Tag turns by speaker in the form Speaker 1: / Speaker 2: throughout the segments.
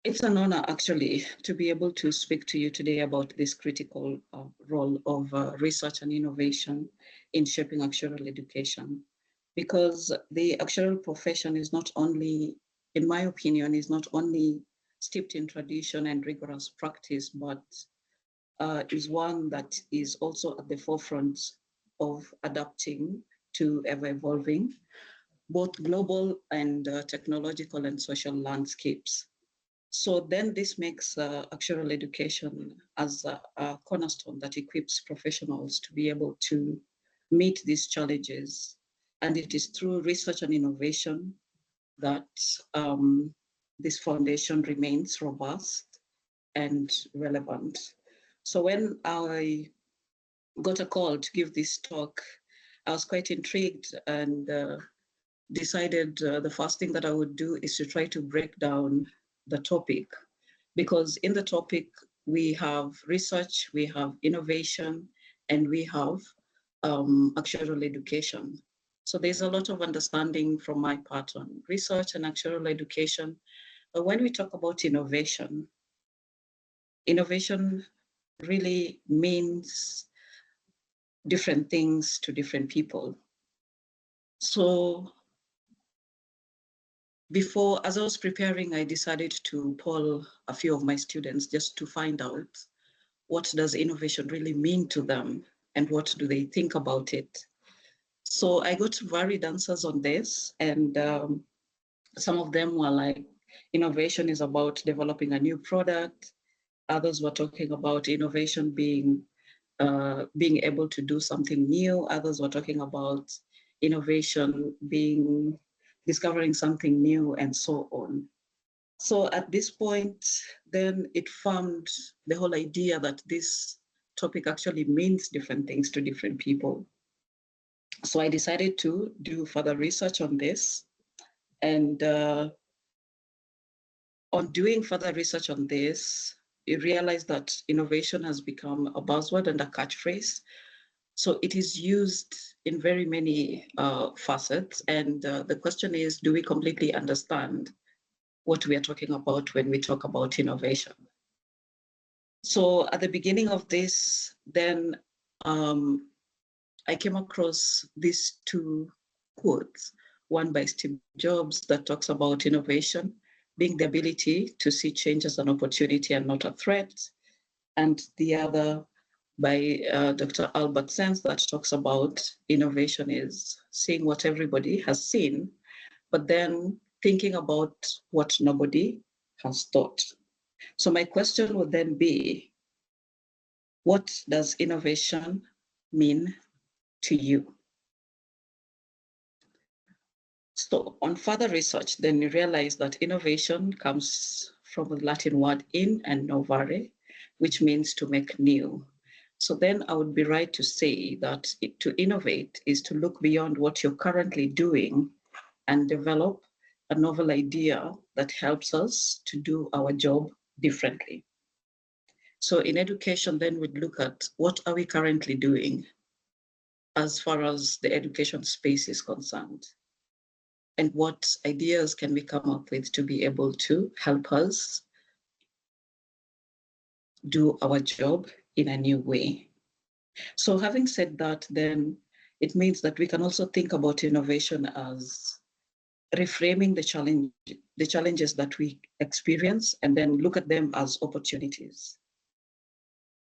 Speaker 1: It's an honor, actually, to be able to speak to you today about this critical role of research and innovation in shaping actuarial education. Because the actuarial profession is not only, in my opinion, is not only steeped in tradition and rigorous practice, but is one that is also at the forefront of adapting to ever-evolving, both global and technological and social landscapes. So then this makes actuarial education as a cornerstone that equips professionals to be able to meet these challenges. And it is through research and innovation that this foundation remains robust and relevant. So when I got a call to give this talk, I was quite intrigued and decided the first thing that I would do is to try to break down the topic, because in the topic we have research, we have innovation, and we have actuarial education. So there's a lot of understanding from my part on research and actuarial education. But when we talk about innovation, innovation really means different things to different people. So before, as I was preparing, I decided to poll a few of my students just to find out what does innovation really mean to them and what do they think about it. So I got varied answers on this, and some of them were like, innovation is about developing a new product. Others were talking about innovation being able to do something new. Others were talking about innovation being discovering something new, and so on. So at this point, then it formed the whole idea that this topic actually means different things to different people. So I decided to do further research on this. And on doing further research on this, you realize that innovation has become a buzzword and a catchphrase. So it is used in very many facets. And the question is, do we completely understand what we are talking about when we talk about innovation? So at the beginning of this, then I came across these two quotes, one by Steve Jobs that talks about innovation being the ability to see change as an opportunity and not a threat, and the other by Dr. Albert Sens that talks about innovation is seeing what everybody has seen, but then thinking about what nobody has thought. So my question would then be, what does innovation mean to you? So on further research, then you realize that innovation comes from the Latin word in and novare, which means to make new. So then I would be right to say that to innovate is to look beyond what you're currently doing and develop a novel idea that helps us to do our job differently. So in education, then we'd look at what are we currently doing as far as the education space is concerned, and what ideas can we come up with to be able to help us do our job in a new way. So having said that, then it means that we can also think about innovation as reframing the challenges that we experience, and then look at them as opportunities.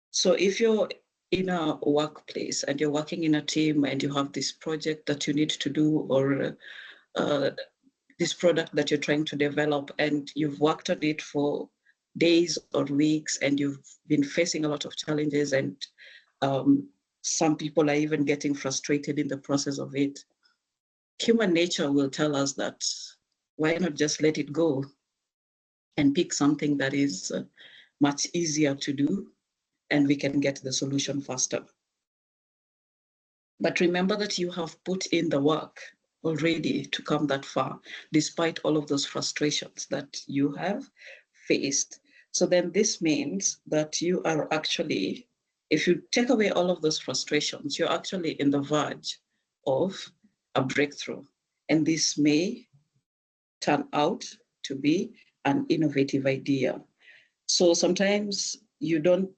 Speaker 1: So if you're in a workplace and you're working in a team and you have this project that you need to do, or this product that you're trying to develop, and you've worked on it for days or weeks, and you've been facing a lot of challenges, and some people are even getting frustrated in the process of it. Human nature will tell us that why not just let it go and pick something that is much easier to do, and we can get the solution faster. But remember that you have put in the work already to come that far, despite all of those frustrations that you have faced. So then this means that you are actually, if you take away all of those frustrations, you're actually in the verge of a breakthrough. And this may turn out to be an innovative idea. So sometimes you don't,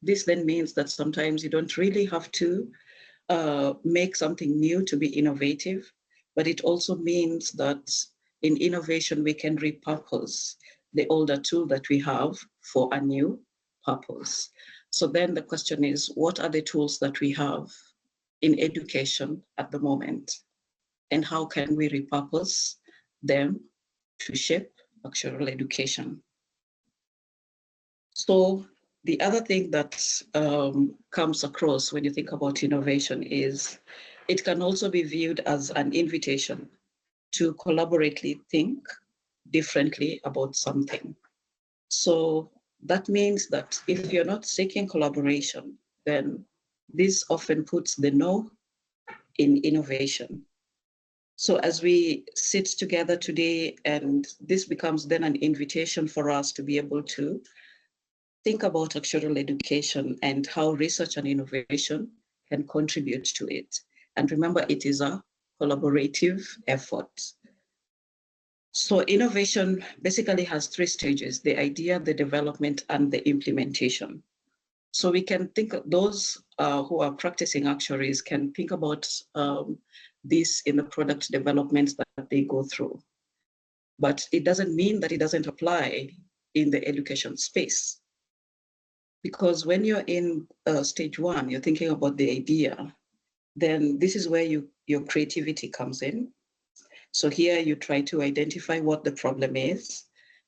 Speaker 1: this then means that sometimes you don't really have to make something new to be innovative, but it also means that in innovation, we can repurpose the older tool that we have for a new purpose. So then the question is, what are the tools that we have in education at the moment? And how can we repurpose them to shape actuarial education? So the other thing that comes across when you think about innovation is it can also be viewed as an invitation to collaboratively think differently about something. So that means that if you're not seeking collaboration, then this often puts the no in innovation. So as we sit together today, and this becomes then an invitation for us to be able to think about actuarial education and how research and innovation can contribute to it. And remember, it is a collaborative effort. So innovation basically has three stages: the idea, the development, and the implementation. So we can think, those who are practicing actuaries can think about this in the product developments that they go through. But it doesn't mean that it doesn't apply in the education space. Because when you're in stage one, you're thinking about the idea, then this is where your creativity comes in. So here you try to identify what the problem is.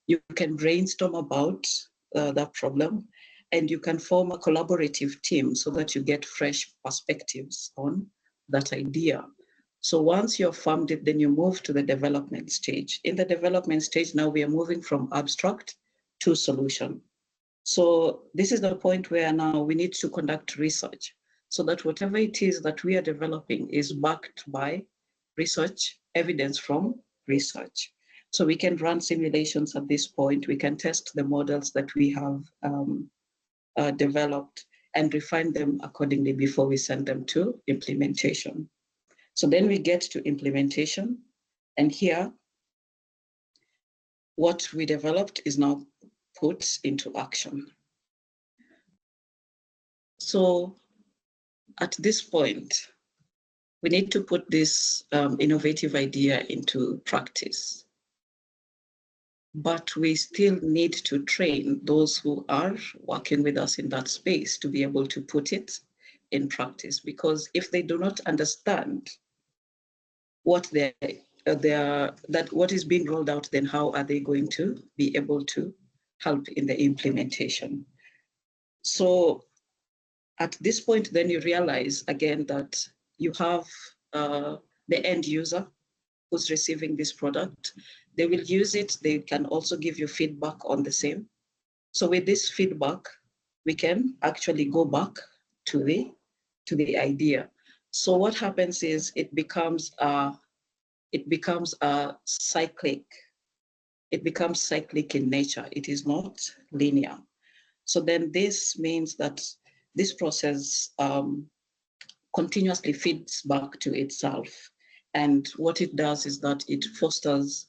Speaker 1: You can brainstorm about that problem, and you can form a collaborative team so that you get fresh perspectives on that idea. So once you've formed it, then you move to the development stage. In the development stage, now we are moving from abstract to solution. So this is the point where now we need to conduct research so that whatever it is that we are developing is backed by research, evidence from research. So we can run simulations at this point. We can test the models that we have developed and refine them accordingly before we send them to implementation. So then we get to implementation, and here, what we developed is now put into action. So at this point, we need to put this innovative idea into practice. But we still need to train those who are working with us in that space to be able to put it in practice, because if they do not understand what what is being rolled out, then how are they going to be able to help in the implementation? So at this point, then you realize again that you have the end user who's receiving this product. They will use it. They can also give you feedback on the same. So with this feedback, we can actually go back to the idea. So what happens is it becomes a cyclic. It becomes cyclic in nature. It is not linear. So then this means that this process continuously feeds back to itself. And what it does is that it fosters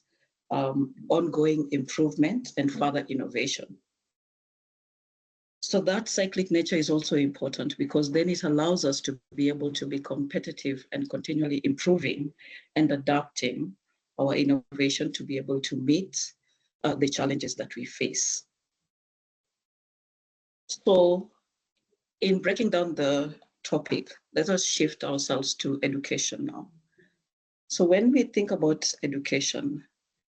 Speaker 1: ongoing improvement and further innovation. So that cyclic nature is also important, because then it allows us to be able to be competitive and continually improving and adapting our innovation to be able to meet the challenges that we face. So in breaking down the topic, let us shift ourselves to education now. So when we think about education,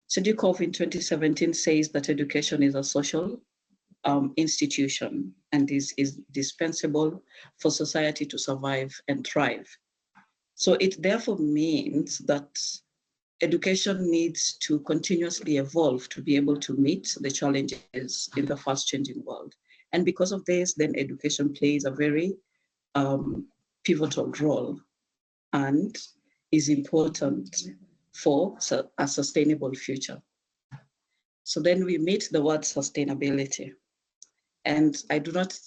Speaker 1: Sedukov in 2017 says that education is a social institution and is dispensable for society to survive and thrive. So it therefore means that education needs to continuously evolve to be able to meet the challenges in the fast changing world. And because of this, then education plays a very pivotal role and is important for a sustainable future. So then we meet the word sustainability. And I do not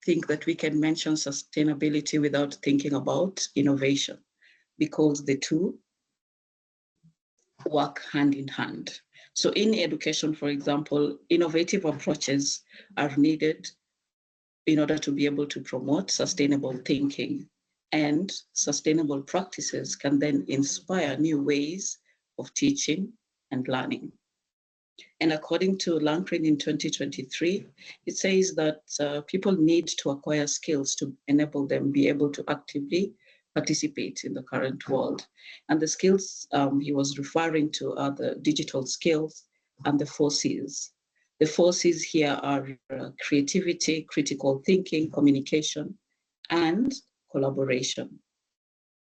Speaker 1: think that we can mention sustainability without thinking about innovation, because the two work hand in hand. So in education, for example, innovative approaches are needed in order to be able to promote sustainable thinking, and sustainable practices can then inspire new ways of teaching and learning. And according to Lancrin in 2023, it says that people need to acquire skills to enable them be able to actively participate in the current world. And the skills he was referring to are the digital skills and the 4Cs. The 4Cs here are creativity, critical thinking, communication, and collaboration.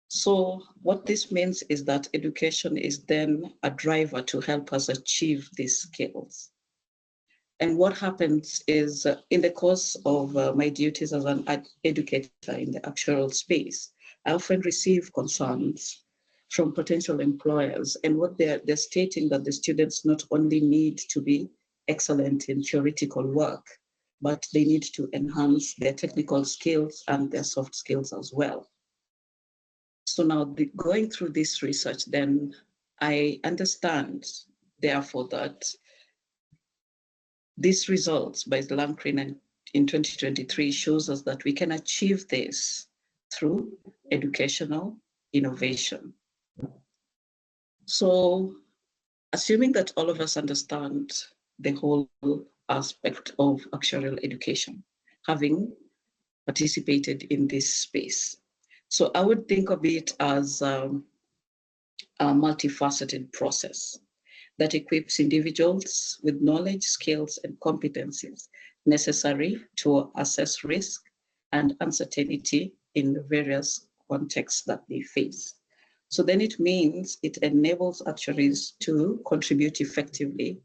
Speaker 1: So what this means is that education is then a driver to help us achieve these skills. And what happens is in the course of my duties as an educator in the actuarial space, I often receive concerns from potential employers, and what they're stating that the students not only need to be excellent in theoretical work, but they need to enhance their technical skills and their soft skills as well. So now going through this research, then I understand, therefore, that these results by Lancrin in 2023 shows us that we can achieve this through educational innovation. So assuming that all of us understand the whole aspect of actuarial education, having participated in this space. So I would think of it as a multifaceted process that equips individuals with knowledge, skills, and competencies necessary to assess risk and uncertainty in the various contexts that they face. So then it means it enables actuaries to contribute effectively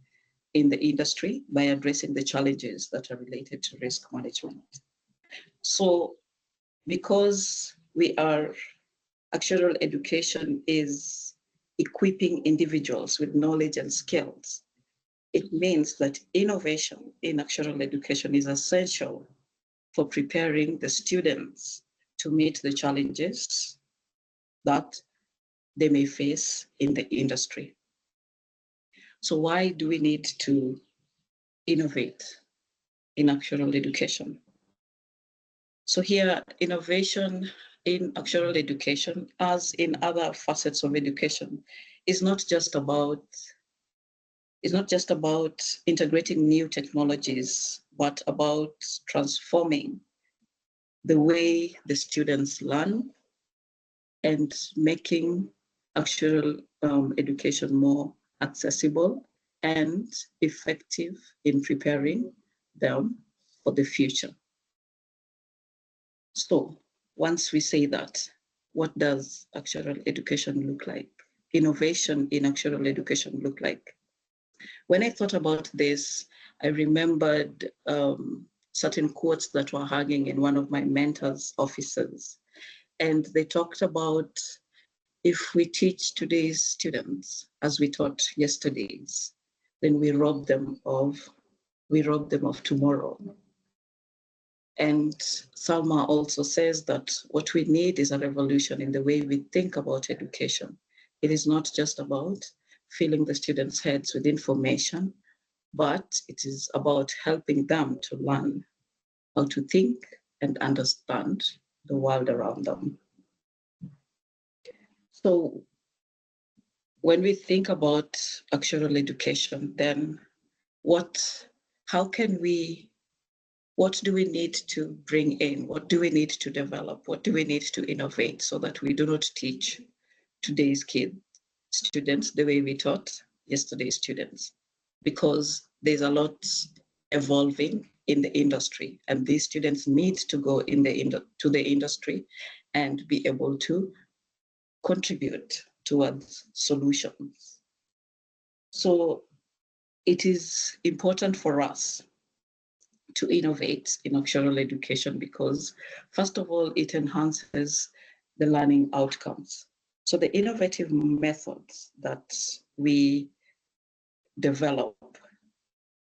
Speaker 1: in the industry by addressing the challenges that are related to risk management. So because actuarial education is equipping individuals with knowledge and skills, it means that innovation in actuarial education is essential for preparing the students to meet the challenges that they may face in the industry. So why do we need to innovate in actuarial education? So here, innovation in actuarial education, as in other facets of education, is not just about integrating new technologies, but about transforming the way the students learn and making actuarial education more accessible and effective in preparing them for the future. So once we say that, what does actuarial education look like? Innovation in actuarial education look like? When I thought about this, I remembered certain quotes that were hanging in one of my mentors' offices. And they talked about, if we teach today's students as we taught yesterday's, then we rob them of tomorrow. And Salma also says that what we need is a revolution in the way we think about education. It is not just about filling the students' heads with information, but it is about helping them to learn how to think and understand the world around them. So when we think about actuarial education, then what do we need to bring in? What do we need to develop? What do we need to innovate so that we do not teach today's students the way we taught yesterday's students? Because there's a lot evolving in the industry, and these students need to go to the industry and be able to contribute towards solutions. So it is important for us to innovate in actuarial education because, first of all, it enhances the learning outcomes. So the innovative methods that we develop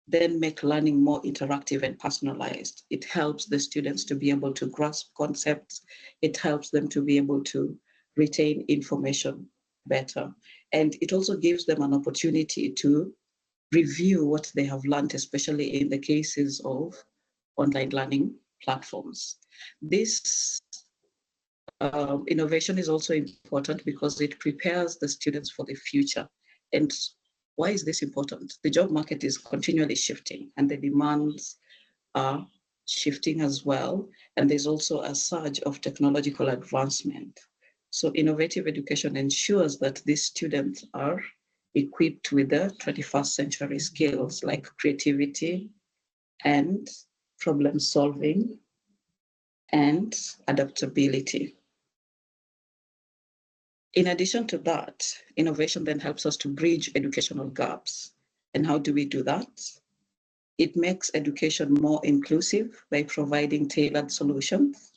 Speaker 1: then make learning more interactive and personalized. It helps the students to be able to grasp concepts. It helps them to be able to retain information better. And it also gives them an opportunity to review what they have learned, especially in the cases of online learning platforms. This innovation is also important because it prepares the students for the future. And why is this important? The job market is continually shifting and the demands are shifting as well. And there's also a surge of technological advancement. So innovative education ensures that these students are equipped with the 21st century skills like creativity and problem solving and adaptability. In addition to that, innovation then helps us to bridge educational gaps. And how do we do that? It makes education more inclusive by providing tailored solutions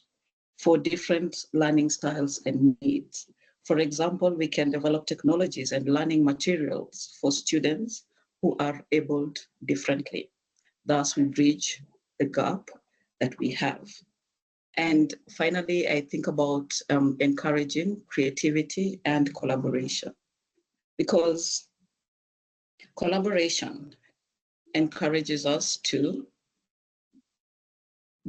Speaker 1: for different learning styles and needs. For example, we can develop technologies and learning materials for students who are abled differently. Thus, we bridge the gap that we have. And finally, I think about encouraging creativity and collaboration, because collaboration encourages us to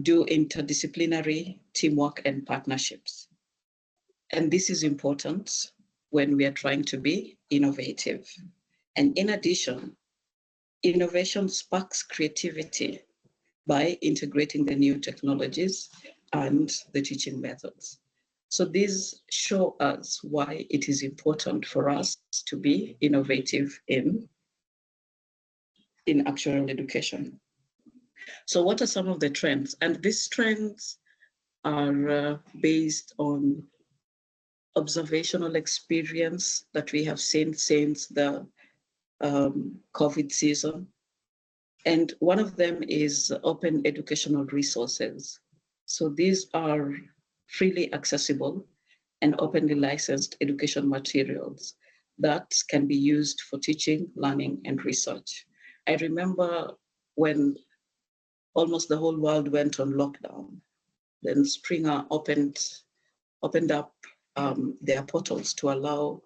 Speaker 1: do interdisciplinary teamwork and partnerships. And this is important when we are trying to be innovative. And in addition, innovation sparks creativity by integrating the new technologies and the teaching methods. So these show us why it is important for us to be innovative in actuarial education. So what are some of the trends? And these trends are based on observational experience that we have seen since the COVID season. And one of them is open educational resources. So these are freely accessible and openly licensed education materials that can be used for teaching, learning, and research. I remember when almost the whole world went on lockdown, then Springer opened up their portals to allow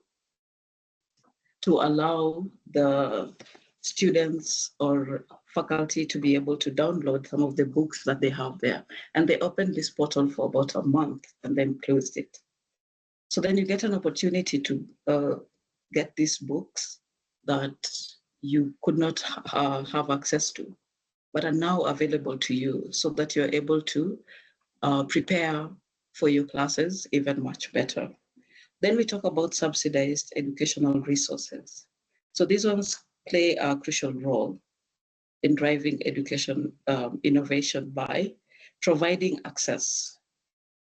Speaker 1: the students or faculty to be able to download some of the books that they have there. And they opened this portal for about a month and then closed it. So then you get an opportunity to get these books that you could not have access to, but are now available to you so that you're able to prepare for your classes even much better. Then we talk about subsidized educational resources. So these ones play a crucial role in driving education innovation by providing access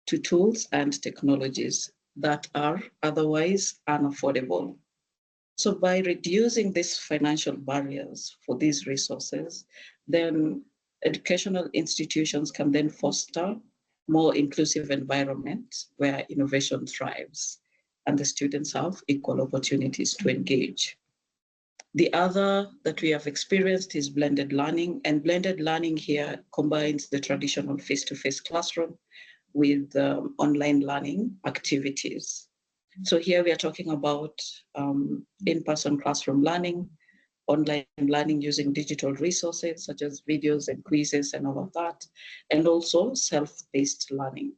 Speaker 1: to tools and technologies that are otherwise unaffordable. So by reducing these financial barriers for these resources, then educational institutions can then foster more inclusive environments where innovation thrives and the students have equal opportunities to engage. The other that we have experienced is blended learning, and blended learning here combines the traditional face-to-face classroom with online learning activities. So here we are talking about in-person classroom learning, online learning using digital resources such as videos and quizzes and all of that, and also self-paced learning.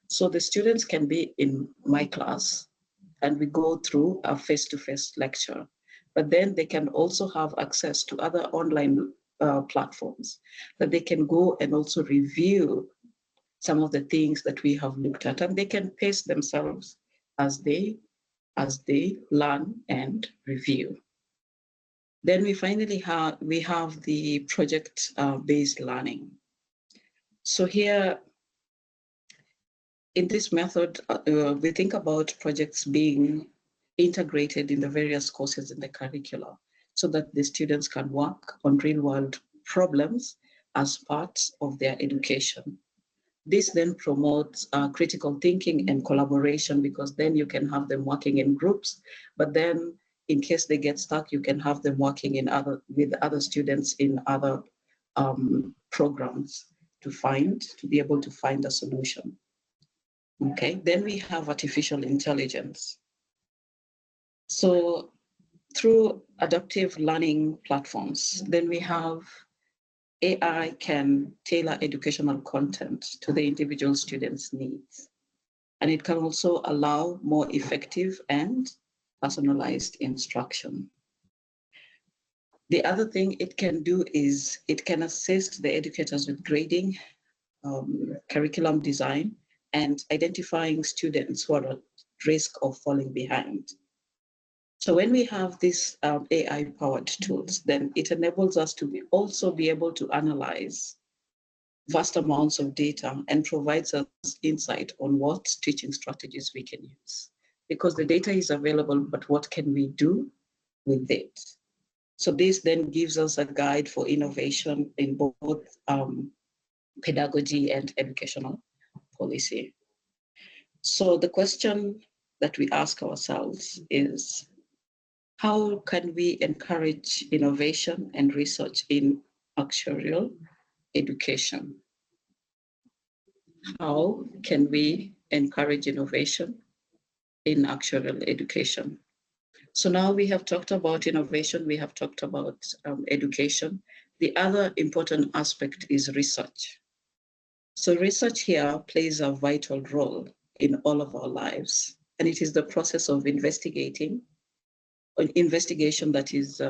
Speaker 1: So the students can be in my class and we go through a face-to-face lecture, but then they can also have access to other online platforms that they can go and also review some of the things that we have looked at, and they can pace themselves as they learn and review. Then we finally have the project-based learning. So here, in this method, we think about projects being integrated in the various courses in the curricula so that the students can work on real-world problems as part of their education. This then promotes critical thinking and collaboration, because then you can have them working in groups, but then in case they get stuck, you can have them working with other students in other programs to be able to find a solution. Okay, then we have artificial intelligence. So through adaptive learning platforms, then we have AI can tailor educational content to the individual student's needs. And it can also allow more effective and personalized instruction. The other thing it can do is it can assist the educators with grading, curriculum design, and identifying students who are at risk of falling behind. So when we have these AI-powered tools, then it enables us to also be able to analyze vast amounts of data and provides us insight on what teaching strategies we can use. Because the data is available, but what can we do with it? So this then gives us a guide for innovation in both pedagogy and educational policy. So the question that we ask ourselves is, how can we encourage innovation and research in actuarial education? How can we encourage innovation in actuarial education? So now we have talked about innovation, we have talked about education. The other important aspect is research. So research here plays a vital role in all of our lives, and it is the process of investigation that is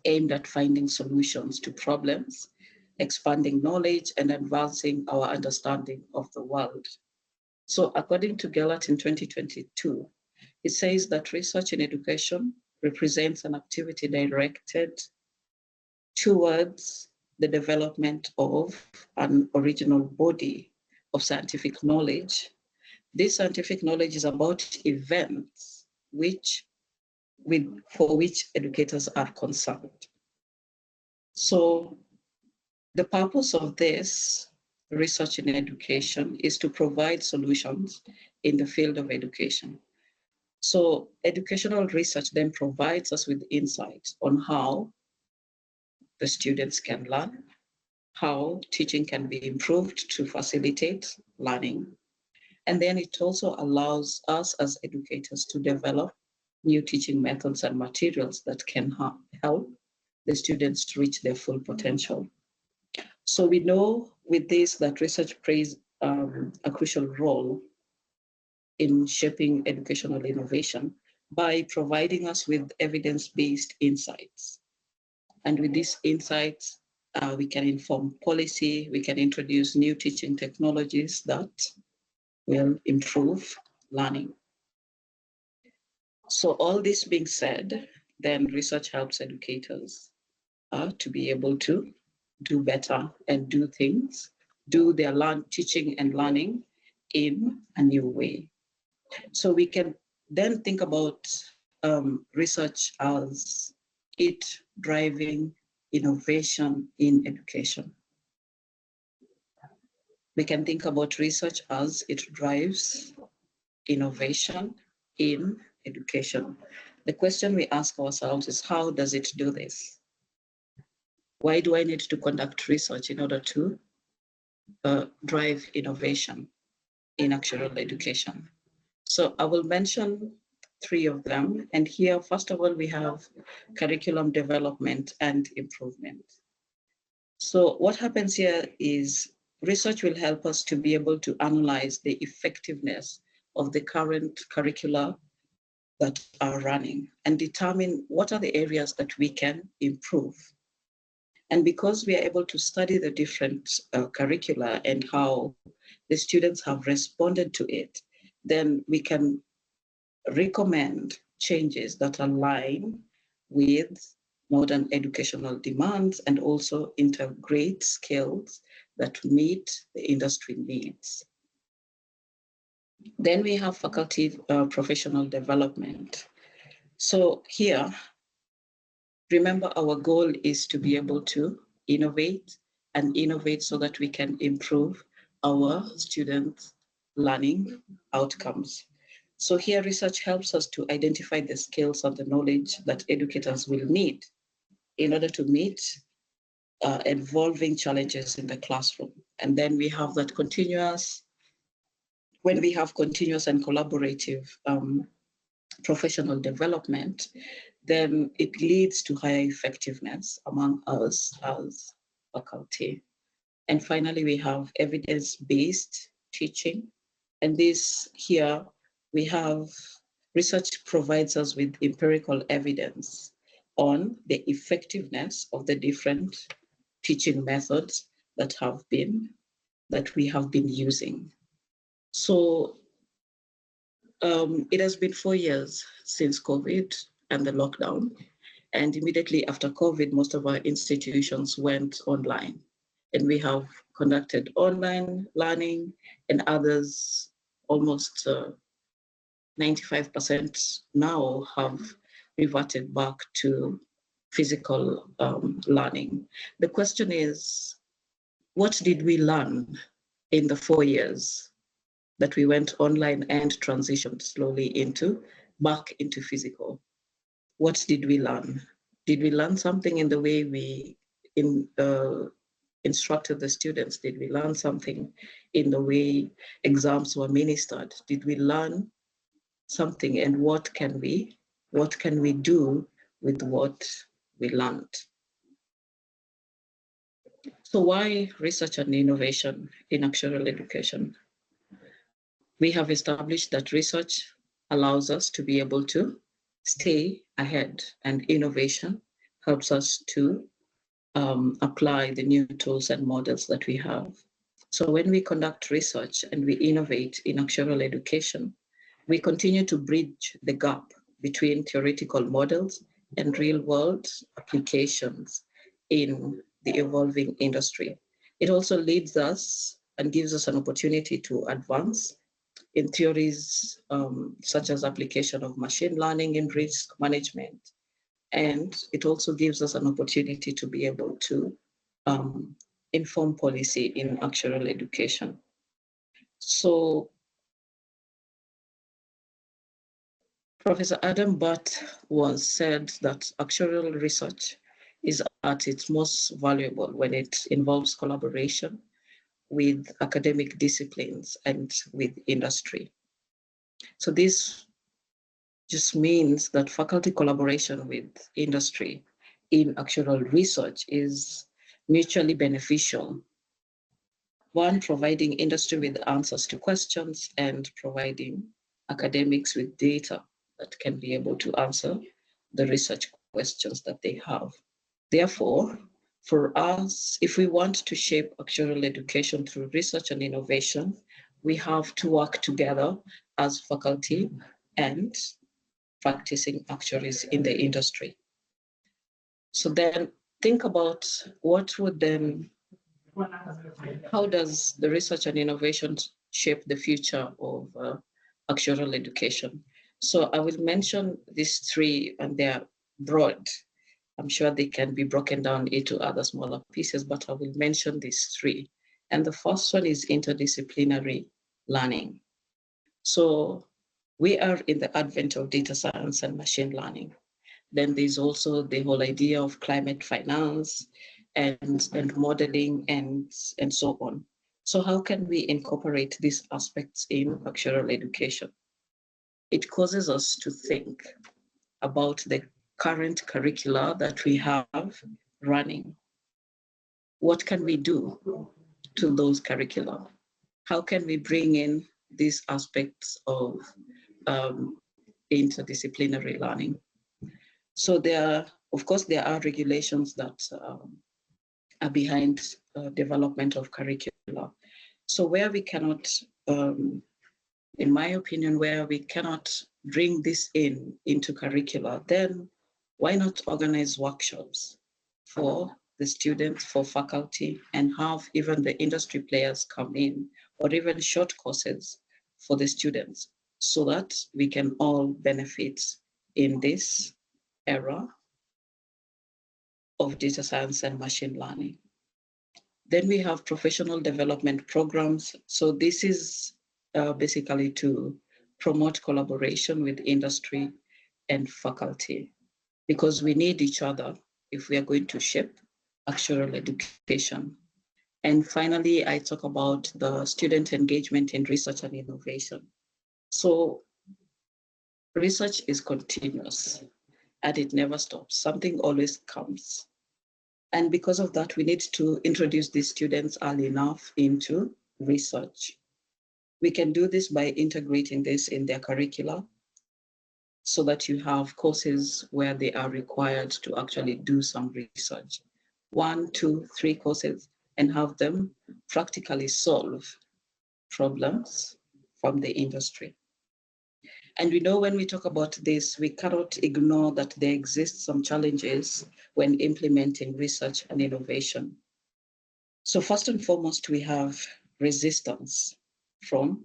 Speaker 1: aimed at finding solutions to problems, expanding knowledge, and advancing our understanding of the world. So according to Gellert in 2022, it says that research in education represents an activity directed towards the development of an original body of scientific knowledge. This scientific knowledge is about events for which educators are concerned. So the purpose of this research in education is to provide solutions in the field of education. So educational research then provides us with insights on how the students can learn, how teaching can be improved to facilitate learning. And then it also allows us as educators to develop new teaching methods and materials that can help the students to reach their full potential. So we know with this that research plays a crucial role in shaping educational innovation by providing us with evidence-based insights. And with these insights, we can inform policy, we can introduce new teaching technologies that will improve learning. So all this being said, then research helps educators to be able to do better and do things, do their teaching and learning in a new way. So we can then think about research as it driving innovation in education. We can think about research as it drives innovation in education. The question we ask ourselves is, how does it do this? Why do I need to conduct research in order to drive innovation in actuarial education? So I will mention three of them. And here, first of all, we have curriculum development and improvement. So what happens here is research will help us to be able to analyze the effectiveness of the current curricula that are running and determine what are the areas that we can improve. And because we are able to study the different curricula and how the students have responded to it, then we can recommend changes that align with modern educational demands and also integrate skills that meet the industry needs. Then we have faculty professional development. So here, remember our goal is to be able to innovate so that we can improve our students' learning outcomes. So here research helps us to identify the skills and the knowledge that educators will need in order to meet evolving challenges in the classroom. And then we have that when we have continuous and collaborative professional development, then it leads to higher effectiveness among us as faculty. And finally, we have evidence-based teaching. And this here, we have research provides us with empirical evidence on the effectiveness of the different teaching methods that we have been using. So it has been 4 years since COVID and the lockdown. And immediately after COVID, most of our institutions went online. And we have conducted online learning, and others, almost 95% now, have reverted back to physical learning. The question is, what did we learn in the 4 years that we went online and transitioned slowly back into physical? What did we learn? Did we learn something in the way we instructed the students? Did we learn something in the way exams were ministered? Did we learn something, and what can we do with what we learned? So why research and innovation in actuarial education? We have established that research allows us to be able to stay ahead, and innovation helps us to apply the new tools and models that we have. So when we conduct research and we innovate in actuarial education, we continue to bridge the gap between theoretical models and real-world applications in the evolving industry. It also leads us and gives us an opportunity to advance in theories such as application of machine learning in risk management. And it also gives us an opportunity to be able to inform policy in actuarial education. So Professor Adam Butt once said that actuarial research is at its most valuable when it involves collaboration with academic disciplines and with industry. So this just means that faculty collaboration with industry in actuarial research is mutually beneficial. One, providing industry with answers to questions, and providing academics with data that can be able to answer the research questions that they have. Therefore, for us, if we want to shape actuarial education through research and innovation, we have to work together as faculty and practicing actuaries in the industry. So then think about how does the research and innovation shape the future of actuarial education? So I will mention these three, and they're broad. I'm sure they can be broken down into other smaller pieces, but I will mention these three. And the first one is interdisciplinary learning. So we are in the advent of data science and machine learning. Then there's also the whole idea of climate finance and modeling and so on. So how can we incorporate these aspects in actuarial education? It causes us to think about the current curricula that we have running. What can we do to those curricula? How can we bring in these aspects of interdisciplinary learning? So of course, there are regulations that are behind development of curricula. So where we cannot, in my opinion, where we cannot bring this into curricula, then why not organize workshops for the students, for faculty, and have even the industry players come in, or even short courses for the students, so that we can all benefit in this era of data science and machine learning. Then we have professional development programs. So this is basically to promote collaboration with industry and faculty, because we need each other if we are going to shape actuarial education. And finally, I talk about the student engagement in research and innovation. So research is continuous. and it never stops. Something always comes. And because of that, we need to introduce these students early enough into research. We can do this by integrating this in their curricula so that you have courses where they are required to actually do some research. 1, 2, 3 courses, and have them practically solve problems from the industry. And we know when we talk about this, we cannot ignore that there exist some challenges when implementing research and innovation. So first and foremost, we have resistance from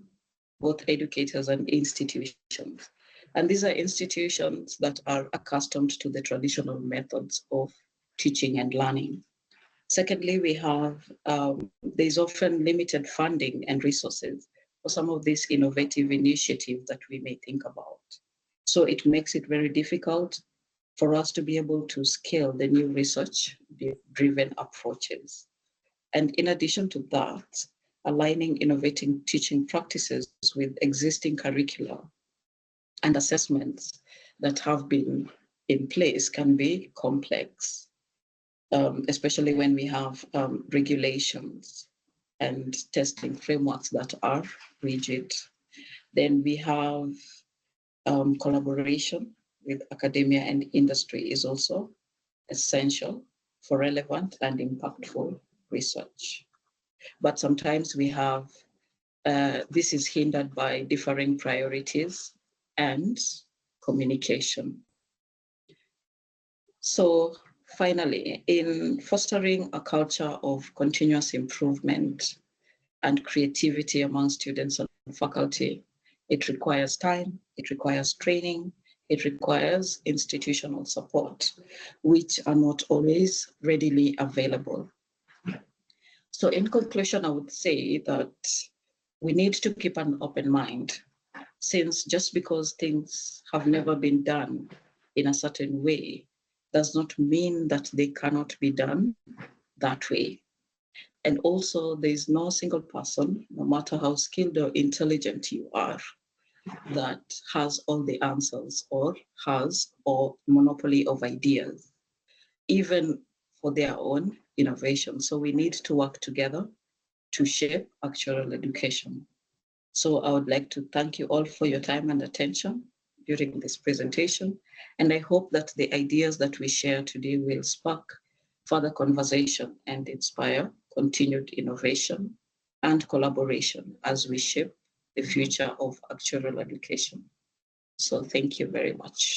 Speaker 1: both educators and institutions. And these are institutions that are accustomed to the traditional methods of teaching and learning. Secondly, we have, there's often limited funding and resources for some of these innovative initiatives that we may think about. So it makes it very difficult for us to be able to scale the new research-driven approaches. And in addition to that, aligning innovating teaching practices with existing curricula and assessments that have been in place can be complex, especially when we have regulations and testing frameworks that are rigid. Then we have collaboration with academia and industry is also essential for relevant and impactful research. But sometimes we have, this is hindered by differing priorities and communication. So finally, in fostering a culture of continuous improvement and creativity among students and faculty, it requires time, it requires training, it requires institutional support, which are not always readily available. So in conclusion, I would say that we need to keep an open mind, since just because things have never been done in a certain way does not mean that they cannot be done that way. And also, there is no single person, no matter how skilled or intelligent you are, that has all the answers or has or monopoly of ideas, even for their own innovation. So we need to work together to shape actuarial education. So I would like to thank you all for your time and attention during this presentation. And I hope that the ideas that we share today will spark further conversation and inspire continued innovation and collaboration as we shape the future of actuarial education. So thank you very much.